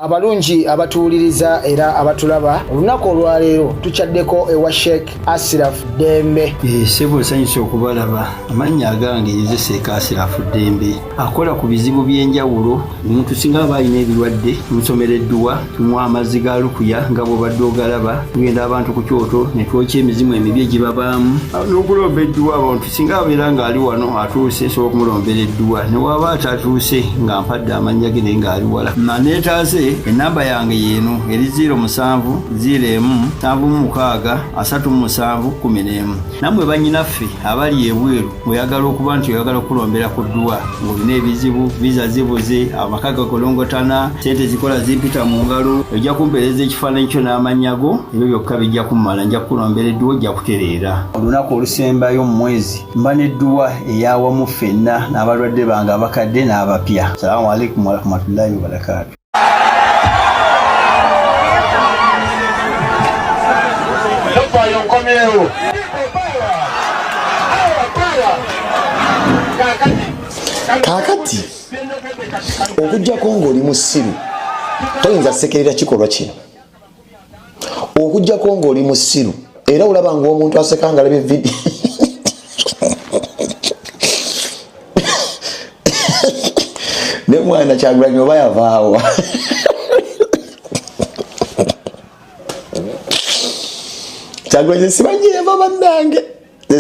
Abalungi abatuuliriza era abatulaba olunaku olwaleero tukyaddeko ewa Sheikh Ashraf Dembe. Sebo sanyusa okubalaba amannya agange Seeka Ashraf Dembe akola ku bizibu by'enjawulo omuntu singa aba alina ebirwadde tumusomereddwa tumuwa amazzi ga lukuya nga bw'obadde ogalaba tugenda abantu ku kyoto ne twokya emizimu emibi egibabaamu n'okulomba edduwa abantu singa abeera ng'ali wano atuuse sobola okumulombera edduwa ne waba atatuuse nga mpadde amannya ge naye ng'ali wala neetaase enamba yange yeno eri 0707763711 namwe bannyinaffe abali ebweru oyagala okuba nti oyagala okulombera ku dduwa ng'olina ebizibu viza zibuze amaka gakolongotana sente zikola zimpita mu ngalo ojja kumpeereza ekifaananyi kyo n'amannya go ebyo byokka bijja kummala nja kukulombera edduwa ojja kutereera. Olunaku olusembayo mu mwezi mba n'edduwa eyawamu ffenna n'abalwadde bange abakadde n'abapya. Salaamu alaikum warahmatullahi wabarakatuh. Kakati okujjako ng'oli musiru toyinza sekerera kikolwa kino okujjako ng'oli musiru era olaba ng'omuntu aseka nga alaba evidiyo ne mwana Kyagulanyi oba yavaawa Kyagulanyi simanyi yava bannange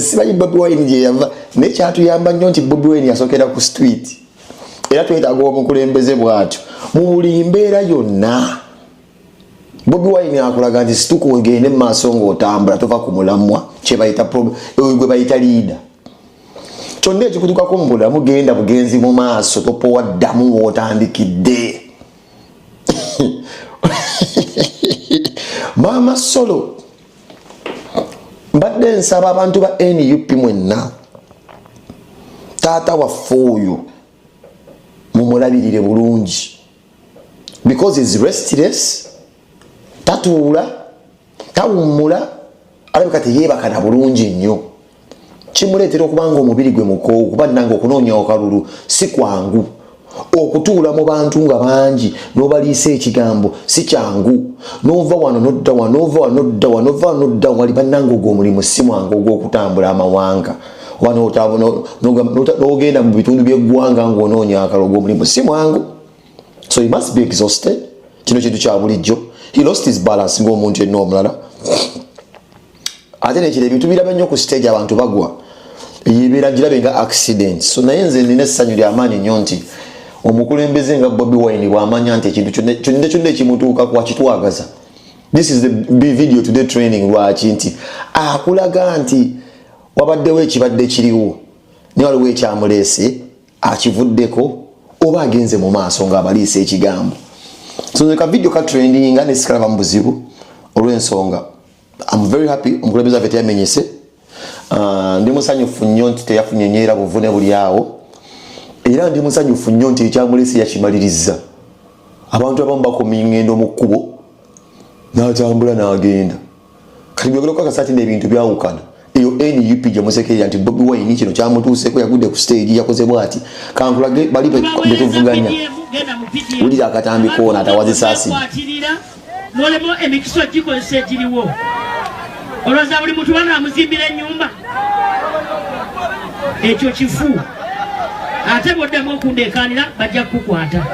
simanyi Bobi Wine gye yava naye kyatuyamba nnyo nti Bobi Wine yasokera ku street era twetaaga omukulembeze bw'atyo mu buli mbeera yonna. Bobi Wine akulaga nti situka ogende mu maaso ng'otambula tova ku mulamwa gwe bayita liida kyonna ekikutukako mu bulamu genda bugenzi mu maaso topowa ddamu w'otandikidde. Maama Solo mbadde nsaba abantu ba NUP mwenna taata waffe oyo mumulabirire bulungi because is restless tatuula tawummula alabika teyeebaka na bulungi nnyo kimuleetera okuba nga omubiri gwe mukoowu kuba nange okunoonya okalulu si kwangu okutuula mu bantu nga bangi n'obaliisa ekigambo si kyangu n'ova wano n'odda wano n'ova wano n'odda wano n'ova wano n'odda wali bannange ogw'omulimu si mwangu ogw'okutambula amawanga oba n'ogenda mu bitundu by'eggwanga ng'onoonya akalulu ogw'omulimu si mwangu. So he must be exhausted. Kino kintu kya bulijjo. He lost his balance ng'omuntu yenna omulala. Ate nekiro ebintu biraba nnyo ku stage abantu bagwa yebeera girabe nga accident. So naye nze nina essanyu ly'amaanyi nnyo nti omukulembeze nga Bobi Wine bw'amanya nti ekintu kyonna ekimutuuka kwakitwagaza This is the video today training lwaki nti akulaga nti wabaddewo ekibadde kiriwo ne waliwo ekyamuleese akivuddeko oba agenze mu maaso ng'abaliisa ekigambo. So ka video ka trending nga nesikala mu buzibu olw'ensonga. I'm very happy omukulembeze affe teyamenyese. Ndi musanyufu nnyo nti teyafunyenyeera buvune buli awo. Era ndi musanyufu nnyo nti ekyamuleese yakimaliriza. Abantu abamu bakomya ngendo mu kkubo n'atambula n'agenda. Kati byogera ko akasati n'ebintu byawukana. Eyo NUP gye musekerera nti Bobi Wine kino kyamutuuseko yagudde ku stage yakoze bw'ati. Kankulage bali betuvuganya. Wulira akatambi koona atawazisaasi. Nolemo emikiso gikozesa egiriwo. Olowooza buli muntu bano amuzimbira ennyumba. Ekyo kifu. Ate bw'oddamu okundeekaanira bajja kukukwata.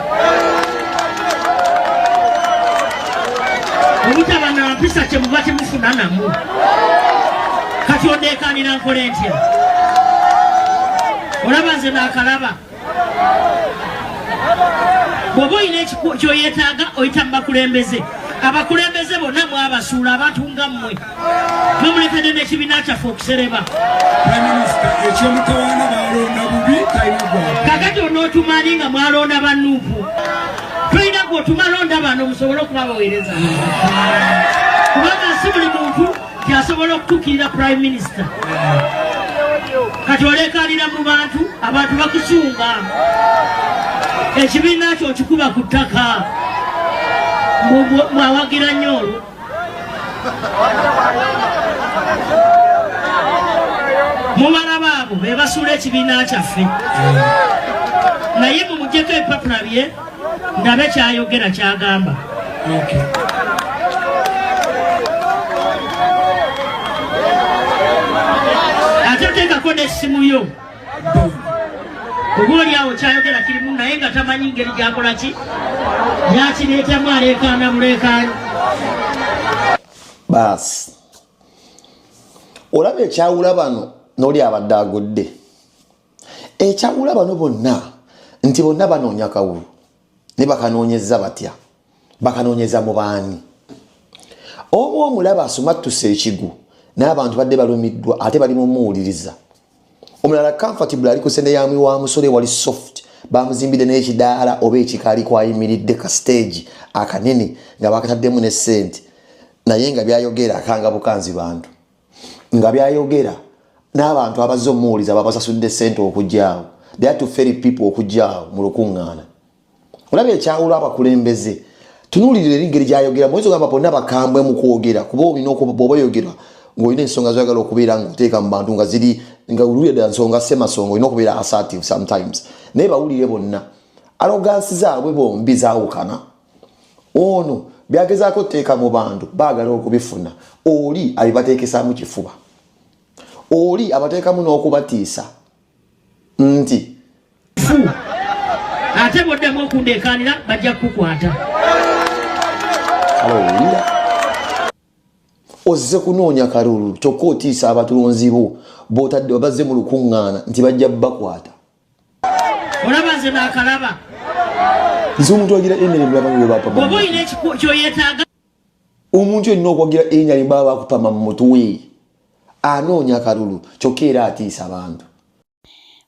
Obutaba na mpisa kyemuba temufuna namu. Kati ondeekaanira nkole ntya? Olaba nze naakalaba. Bw'oba olina ky'oyeetaaga oyita mu bakulembeze. Abakulembeze bonna mwabasuula abantu nga mmwe. Mumulekedde n'ekibiina kyaffe okusereba. Kakati onootumaani nga mwalonda bannuupu. Tulina gweotumalonda bano musobole okubabaweereza. Kubanga si buli muntu kyasobola okutuukirira Prime Minister. Kati oleekaanira mu bantu, abantu bakusunga. Ekibiina kyo okikuba ku ttaka. Mwawagira nnyo olwo. Mubala baabo be basuula ekibiina kyaffe. Naye mumugyeko ebipapula bye ndabe kyayogera kyagamba. Ate teekako n'essimu yo. Oba oli awo kyayogera kirimu naye nga tamanyi ngeri gyakola ki? Yakireetamu aleekaana buleekaani. Baasi. Olaba ekyawula bano n'oli abadde agudde. Ekyawula bano bonna nti bonna banoonya kawulu. Ne bakanoonyeza batya. Bakanoonyeza mu baani. Omu omulaba asumattuse ekigu n'abantu badde balumiddwa ate bali mumuwuliriza. Omulala comfortable ali ku sende ya wa musole wali soft. Bamuzimbide n'ekidaala oba ekikaali kwayimiridde ka stage akanene nga bakataddemu ne ssente. Naye nga byayogera akanga bukanzi bantu. Nga byayogera n'abantu abazze omuwuliza babasasudde ssente okujjaawo. They had to ferry people okujjaawo mu lukuŋŋaana. Olabye ekyawula abakulembeze. Tunuulirira engeri gy'ayogera mwezi ogamba bonna bakambwe mu kwogera kuba olina bw'oba oyogera ng'olina ensonga zoyagala okubeera ng'oteeka mu bantu nga ziri nga olulira nsonga ssemasonga olina okubeera assertive sometimes. Naye bawulire bonna arrogansi zaabwe bombi zaawukana. Ono byagezaako teeka mu bantu baagala okubifuna. Oli abibateekesaamu kifuba. Oli abateekamu n'okubatiisa nti ate bw'oddamu okundeekaanira bajja kukukwata. Alowulira ozze kunoonya kalulu kyokka otiisa abatulunzi bo b'otadde babazze mu lukuŋŋaana nti bajja bakwata. Olaba nze naakalaba. Nze omuntu agira ennyonyi baba we bapama. Bw'oba olina ky'oyeetaaga. Omuntu yenna okwagira ennyonyi baba bakupama mu mutwe. Anoonya kalulu kyokka era atiisa abantu.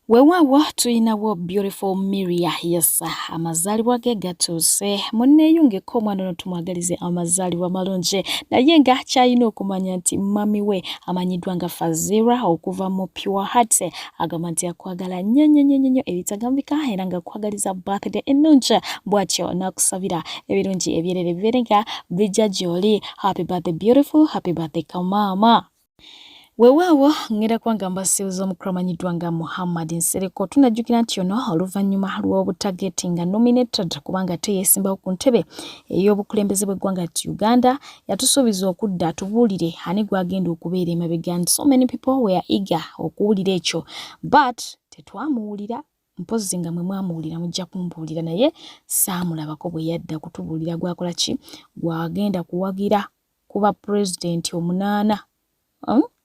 Weewaawo tulinawo beautiful Miria Yesa amazaalibwa ge gatuuse munneeyungeko omwana ono tumwagalize amazaalibwa malungi naye nga kyalina okumanya nti mami we amanyiddwa nga Fazira okuva mu Pure Heart agamba nti akwagala nnyo ebitagambika era nga akwagaliza birthday ennungi bw'atyo n'akusabira ebirungi ebyerere bibeere nga bijja gy'oli. Happy birthday beautiful, happy birthday kamama. Weewaawo ngenda kwangamba ssiriza omukulu amanyiddwa nga Muhammad Nsereko tunajjukira nti ono oluvannyuma lw'obutageti nga nominated kubanga teyeesimbawo ku ntebe ey'obukulembeze bw'eggwanga Uganda yatusuubiza okudda tubuulire ani gwagenda okubeera emabega. So many people were eager okuwulira ekyo but tetwamuwulira. Mpozi nga mwe mwamuwulira mujja kumbuulira naye saamulabako bwe yadda kutubuulira gwakola ki gwagenda kuwagira kuba president omunaana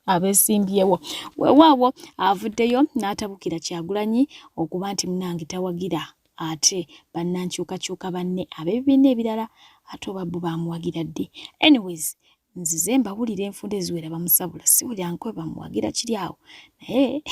abesimbyewo. Weewaawo avuddeyo n'atabukira Kyagulanyi okuba nti munange tawagira ate bannankyukakyuka banne ab'ebibiina ebirala ate oba bo bamuwagira ddi. Anyways, nzize mbawulira enfunda eziwera bamusabula siwulira nkwe bamuwagira kiri awo naye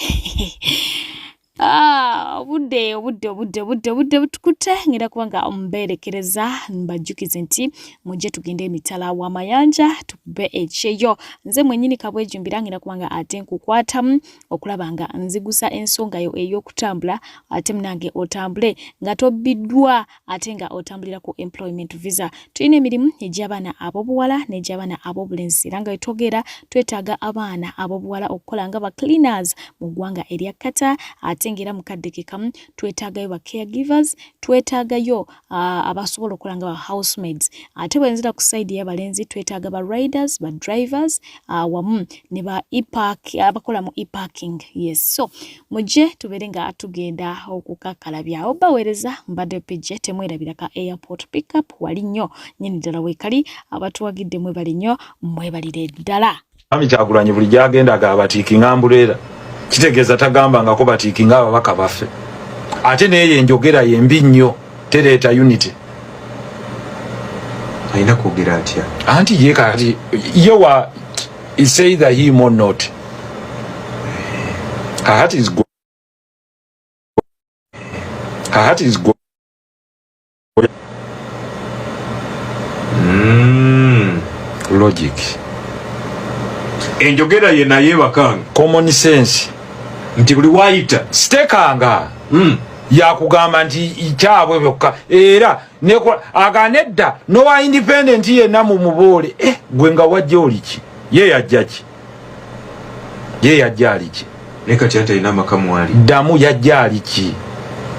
obudde butukute ngenda kubanga mberekereza mbajjukize nti mujje tugende emitala w'amayanja tukube ekyeyo nze mwenyini kabwejumbira ngenda kubanga ate nkukwatamu okulaba nga nzigusa ensonga yo ey'okutambula ate munange otambule nga tobbiddwa ate nga otambulira ku employment visa. Tulina emirimu egy'abaana ab'obuwala n'egy'abaana ab'obulenzi era nga etwogera twetaaga abaana ab'obuwala okukola nga ba cleaners mu ggwanga erya Qatar atengera mukadde kekamu twetaagayo ba caregivers twetaagayo abasobola okukola nga ba housemaids ate bwenzira ku side y'abalenzi twetaaga ba riders ba drivers wamu ne ba e-park abakola mu e-parking. Yes, so mujje tubere nga tugenda okukakalabya obaweereza mbadde pije temwerabira ka airport pickup wali nnyo nyini ddala weekali abatuwagidde mwebali nnyo mwebalire ddala. Ami Kyagulanyi buli gyagenda agabatiiki ngambulera kitegeeza tagamba nga ko batiiki nga ababaka baffe ate naye enjogera yembi nnyo tereeta unity. Aina kwogera atya anti ye kati ye wa is either him or not. Her heart is good. Her heart is good. Logic. Enjogera ye naye bakanga common sense nti buli wayita sitekanga yakugamba nti ikyabwe byokka era aganedda nowa independent yenna mu muboole gwe nga wajja oliki ye yajja ki ye yajja aliki ne kati ate ina makamu ali damu yajja aliki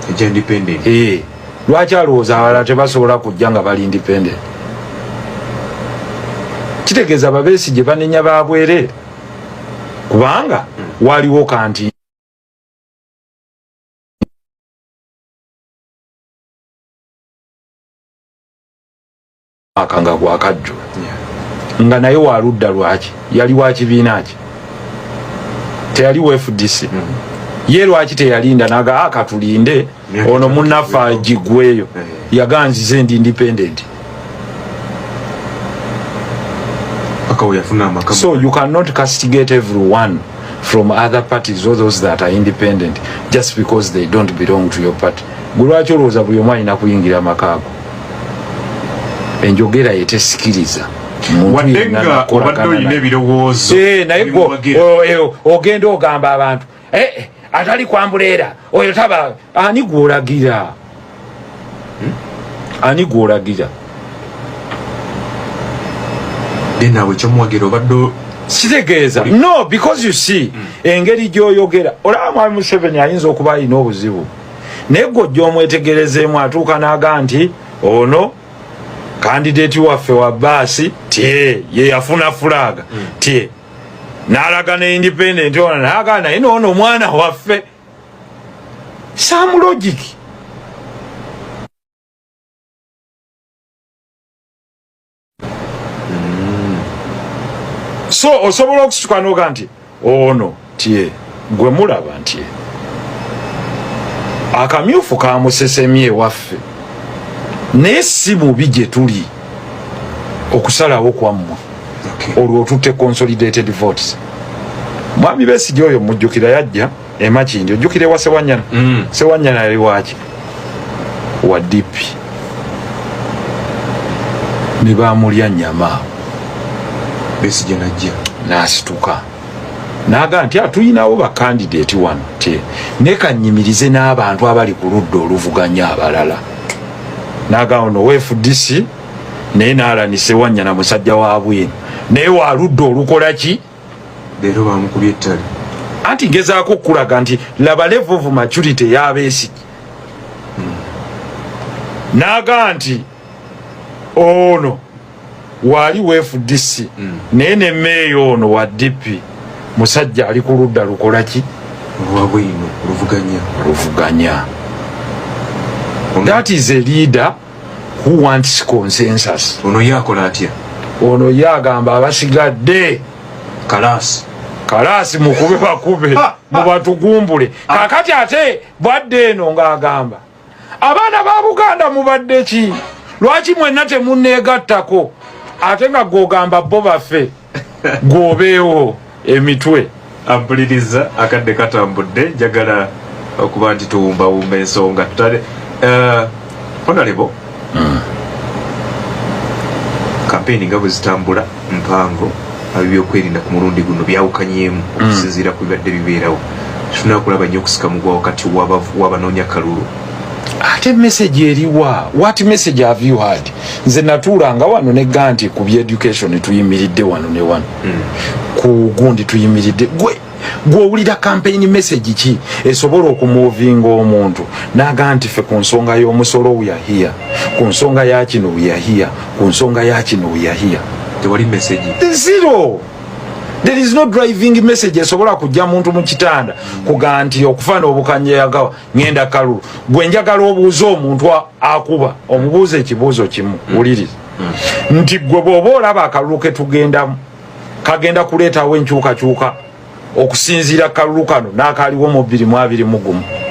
ejja independent lwaki alowooza abala tebasobola kujja nga bali independent. Kitegeeza Babesigye banenya babwere kubanga waliwo kanti akanga gwakajjo nga naye waludda lwaki yali wa kibiina ki teyali wa FDC ye lwaki teyalinda naga akatulinde ono munnaffe agigweyo yaganzize ndi independent. So you cannot castigate everyone from other parties or those that are independent just because they don't belong to your party. Gulwacho loza buli omwani na kuyingira makako. Enjogera yetesikiriza. Wadenga obaddo ine birowoozo. Naye ogenda ogamba abantu. Atali kwambulera. Oyo taba ani gwolagira. Ani gwolagira. Nawe kyomwogera obadde kitegeeza no because you see engeri gy'oyogera olaba mwami Museveni ayinza okuba alina obuzibu naye gwe gy'omwetegerezeemu atuuka n'aga nti ono kandidate waffe wa baasi tye ye yafuna fulaga tye n'alaga ne independent ono n'aga naye noono omwana waffe some logic. So osobola okusituka n'oga nti ono tye gwe mulaba nti akamyufu kamusesemye waffe naye si mubi gye tuli okusalawo kwammwe olwo otutte consolidated votes. Mwami Besigye oyo mujjukira yajja emakindi ojjukire wa Sewanyana Sewanyana yali waki wa DP ne baamulya nnyama Besigye najja n'asituka n'aga nti atulinawo bakandidate wano te ne kannyimirize n'abantu abali ku ludda oluvuganya abalala n'aga ono FDC naye n'alanise Sewanyana musajja wa bwino naye wa ludda olukola ki leero bamukubye ettale anti ngezaako okulaga nti laba level of maturity ya Besigye n'aga nti ono wali wa FDC naye ne meeyo ono wa DP musajja ali ku ludda lukola ki olwabwino oluvuganya. That is a leader who wants consensus. Ono yakola atya? Ono yagamba abasigadde kalasi mukube bakube mubatugumbule. Kakati ate bwadde eno ng'agamba abaana ba Buganda mubadde ki lwaki mwenna temunneegattako ate nga gwogamba bo baffe gwobeewo emitwe ampuliriza akadde katambudde njagala okuba nti tuwumbawumba ensonga tutale honorable kampeni nga bwe zitambula mpango ebyokwerinda ku mulundi guno byawukanyeemu okusinziira ku bibadde bibeerawo tunakulaba nnyo okusikamugwa wakati w'abanoonya kalulu ate message eriwa what message have you had nze natuulanga wano ne ganti ku byeducation tuyimiridde wano ne wano ku gundi tuyimiridde gw'owulira campaign message ki esobola okumuvinga omuntu naga nti ffe ku nsonga y'omusolo weyahia ku nsonga ya kino weyahia ku nsonga ya kino weyahia tewali message zero. There is no driving message esobola kujja muntu mu kitanda kuga nti okufana obukanye yagawa ngenda kalulu gwe njagala obuuza omuntu akuba omubuuza ekibuuzo kimu wuliriza nti gwe bw'oba olaba akalulu ke tugendamu kagenda kuleetawo enkyukakyuka okusinziira kalulu kano n'akaliwo mu 2021